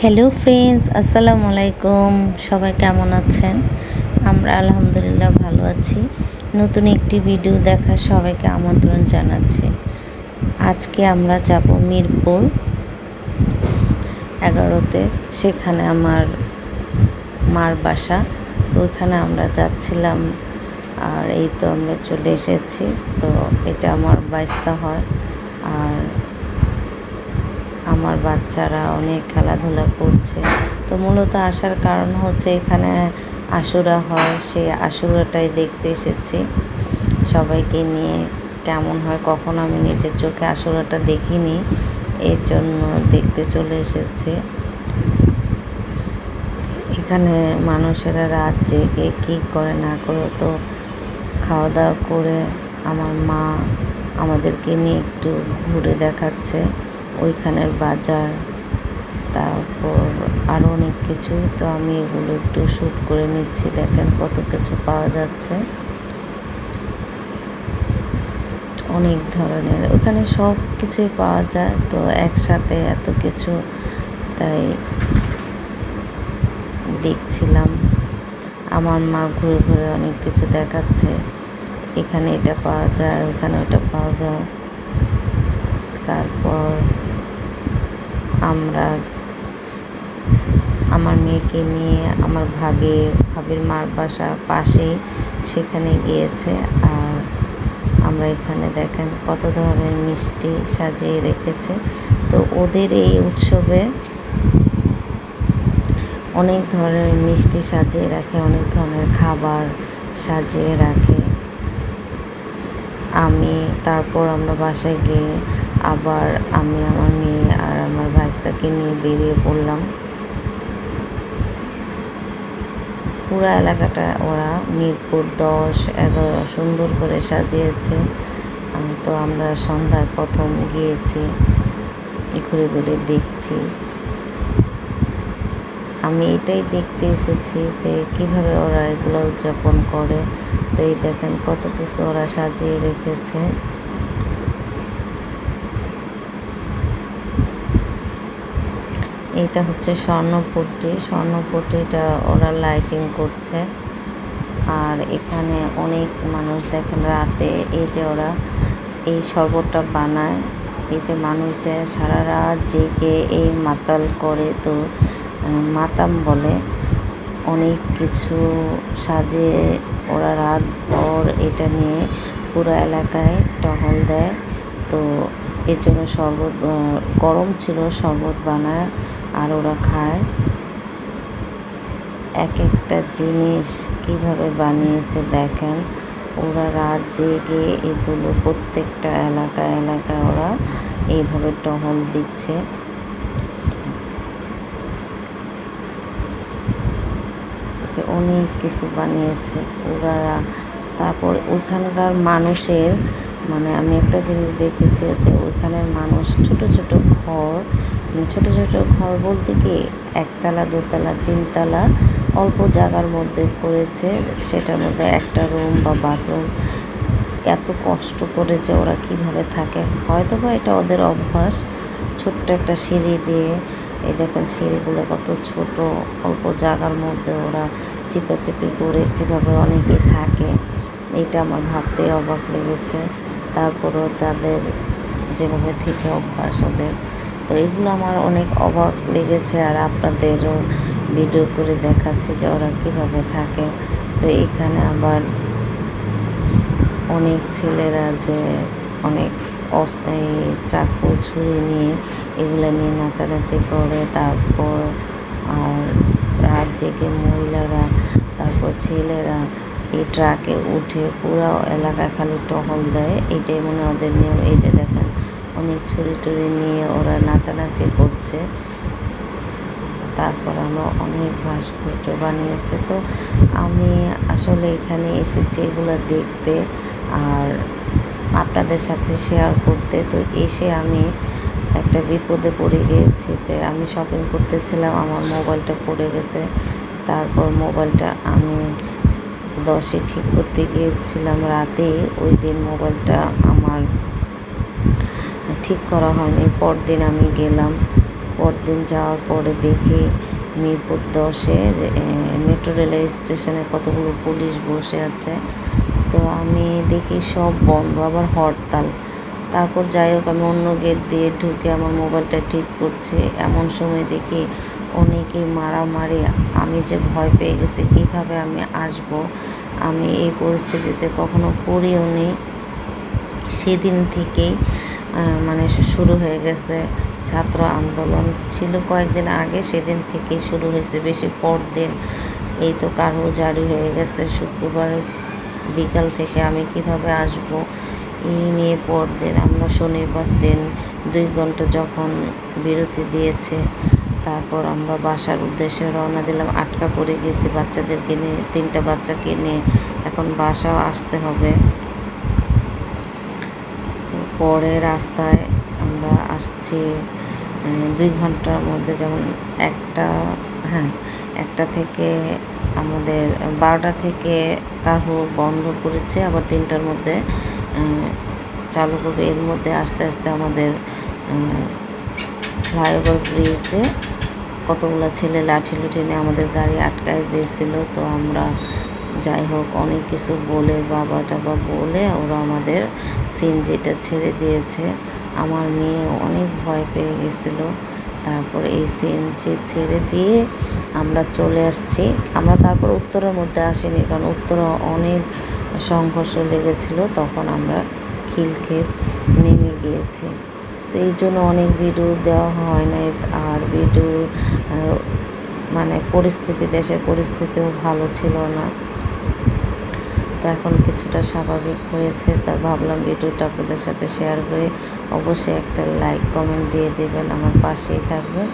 Hello friends, আসসালামু আলাইকুম। সবাই কেমন আছেন? আমরা আলহামদুলিল্লাহ ভালো আছি। নতুন একটি ভিডিও দেখার সবাইকে আমন্ত্রণ জানাচ্ছি। আজকে আমরা যাব মিরপুর 11-তে। সেখানে আমার মার বাসা। তো ওইখানে আমরা যাচ্ছিলাম, আর এই তো আমরা চলে এসেছি। তো এটা আমার বাইস্তা হয়, আর আমার বাচ্চারা অনেক খেলাধুলা করছে। তো মূলত আসার কারণ হচ্ছে এখানে আশুরা হয়, সেই আশুরাটাই দেখতে এসেছি সবাইকে নিয়ে। কেমন হয়, কখন আমি নিজের চোখে আশুরাটা দেখিনি, এর জন্য দেখতে চলে এসেছি। এখানে মানুষেরা রাত জেগে কী করে না করে, তো খাওয়া দাওয়া করে আমার মা আমাদেরকে নিয়ে একটু ঘুরে দেখাচ্ছে ওইখানের বাজার, তারপর আরও অনেক কিছু। তো আমি এগুলো একটু শ্যুট করে নিচ্ছি। দেখেন কত কিছু পাওয়া যাচ্ছে, অনেক ধরনের। ওখানে সব কিছুই পাওয়া যায়, তো একসাথে এত কিছু, তাই দেখছিলাম। আমার মা ঘুরে ঘুরে অনেক কিছু দেখাচ্ছে, এখানে এটা পাওয়া যায়, ওখানে ওটা পাওয়া যায়। তারপর আমরা আমার মেয়েকে নিয়ে আমার ভাবির মার বাসার পাশেই সেখানে গিয়েছে। আর আমরা এখানে দেখেন কত ধরনের মিষ্টি সাজিয়ে রেখেছে। তো ওদের এই উৎসবে অনেক ধরনের মিষ্টি সাজিয়ে রাখে, অনেক ধরনের খাবার সাজিয়ে রাখে। তারপর আমরা বাসায় গিয়ে আবার আমি আমার মেয়ে আর আমার ভাইস্তাকে নিয়ে বেরিয়ে পড়লাম। পুরো এলাকাটা ওরা মিরপুর 10-11 সুন্দর করে সাজিয়েছে। তো আমরা সন্ধ্যায় প্রথম গিয়েছি, ঘুরে ঘুরে দেখছি। আমি এটাই দেখতে এসেছি যে কিভাবে ওরা এগুলো উদযাপন করে। তো এই দেখেন কত কিছু ওরা সাজিয়ে রেখেছে। এটা হচ্ছে স্বর্ণপট্টিটা ওরা লাইটিং করছে। আর এখানে অনেক মানুষ দেখেন রাতে, এই যে ওরা এই শরবতটা বানায়, এই যে মানুষ যে সারা রাত জেগে এই মাতাল করে, তো মাতাম বলে। অনেক কিছু সাজিয়ে ওরা রাত ভর এটা নিয়ে পুরো এলাকায় টহল দেয়। তো এর জন্য শরবত গরম ছিল, শরবত বানায় আর ওরা খায়। এক একটা জিনিস কিভাবে বানিয়েছে দেখেন। ওরা রাত জেগে এগুলো প্রত্যেকটা এলাকায় ওরা এইভাবে টহল দিচ্ছে। যে অনেক কিছু বানিয়েছে ওরা। তারপর ওইখানকার মানুষের আমি একটা জিনিস দেখেছি যে ওইখানের মানুষ ছোট ছোট ঘর, ছোট ছোট ঘর বলতে কি একতলা, দোতলা, তিনতলা অল্প জায়গার মধ্যে করেছে, সেটার মধ্যে একটা রুম বা বাথরুম। এত কষ্ট করে যে ওরা কিভাবে থাকে, হয়তো বা এটা ওদের অভ্যাস। ছোট্ট একটা সিঁড়ি দিয়ে, এই দেখেন সিঁড়িগুলো কত ছোট, অল্প জায়গার মধ্যে ওরা চিপাচিপি করে কীভাবে অনেকে থাকে, এটা আমার ভাবতে অবাক লেগেছে। তারপরও যাদের যেভাবে থেকে অভ্যাস ওদের, তো এগুলো আমার অনেক অবাক লেগেছে। আর আপনাদেরও ভিডিও করে দেখাচ্ছে যে ওরা কীভাবে থাকে। তো এখানে আবার অনেক ছেলেরা যে অনেক এই চাকু ছুরি নিয়ে এগুলো নিয়ে নাচানাচি করে। তারপর আর রাত জেগে মহিলারা, তারপর ছেলেরা এই ট্রাকে উঠে পুরো এলাকা খালি টহল দেয়। এইটাই মনে ওদের নিয়ম। এই যে দেখেন অনেক ছুরি টুরি নিয়ে ওরা নাচানাচি করছে। তারপর আমরা অনেক ভাস্কর্য বানিয়েছে। তো আমি আসলে এখানে এসেছি এগুলো দেখতে আর আপনাদের সাথে শেয়ার করতে। তো এসে আমি একটা বিপদে পড়ে গিয়েছি, যে আমি শপিং করতেছিলাম, আমার মোবাইলটা পড়ে গেছে। তারপর মোবাইলটা আমি 10-এ ঠিক করতে গিয়েছিলাম রাতে। ওই দিন মোবাইলটা আমার ঠিক করা হয়নি, পরদিন আমি গেলাম, পরদিন যাওয়ার পরে দেখি মিরপুর 10-এ মেট্রো রেলের স্টেশনে কতগুলো পুলিশ বসে আছে। তো আমি দেখি সব বন্ধ, আবার হরতাল। তারপর যাই হোক আমি অন্য গেট দিয়ে ঢুকে আমার মোবাইলটা ঠিক করছি, এমন সময় দেখি অনেকেই মারামারি। আমি যে ভয় পেয়ে গেছি, কীভাবে আমি আসব, আমি এই পরিস্থিতিতে কখনো পড়িও নি। সেদিন থেকেই মানে শুরু হয়ে গেছে ছাত্র আন্দোলন। ছিল কয়েকদিন আগে, সেদিন থেকেই শুরু হয়েছে, বেশি পরদিন এই তো কারো জারি হয়ে গেছে শুক্রবার বিকাল থেকে আমি কিভাবে আসব এই নিয়ে। পরদিন আমরা শনিবার দিন 2 ঘন্টা যখন বিরতি দিয়েছে, তারপর আমরা বাসার উদ্দেশ্যে রওনা দিলাম। আটকা পড়ে গেছি বাচ্চাদেরকে নিয়ে, 3টা বাচ্চাকে নিয়ে। এখন বাসাও আসতে হবে। তো পরে রাস্তায় আমরা আসছি 2 ঘন্টার মধ্যে, যেমন একটা থেকে আমাদের 12টা থেকে কারো বন্ধ করেছে, আবার 3টার মধ্যে চালু করবে। এর মধ্যে আস্তে আস্তে আমাদের ফ্লাইওভার ব্রিজে কতগুলো ছেলে লাঠি লুঠি নিয়ে আমাদের গাড়ি আটকায় দিয়েছিল। তো আমরা যাই হোক অনেক কিছু বলে, বাবা টাবা বলে ওরা আমাদের সিএনজিটা ছেড়ে দিয়েছে। আমার মেয়ে অনেক ভয় পেয়ে গেছিলো। তারপর এই সিএনজি ছেড়ে দিয়ে আমরা চলে আসছি। আমরা তারপর উত্তরের মধ্যে আসিনি, কারণ উত্তরে অনেক সংঘর্ষ লেগেছিলো, তখন আমরা খিলক্ষেত নেমে গিয়েছি। তো এই জন্য অনেক ভিডিও দেওয়া হয় নাই। আর ভিডিও মানে দেশের পরিস্থিতিও ভালো ছিল না। তো এখন কিছুটা স্বাভাবিক হয়েছে, তা ভাবলাম ভিডিওটা আপনাদের সাথে শেয়ার করে অবশ্যই একটা লাইক কমেন্ট দিয়ে দেবেন, আমার পাশেই থাকবেন।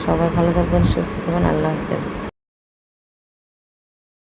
সবাই ভালো থাকবেন, সুস্থ থাকবেন। আল্লাহ হাফেজ।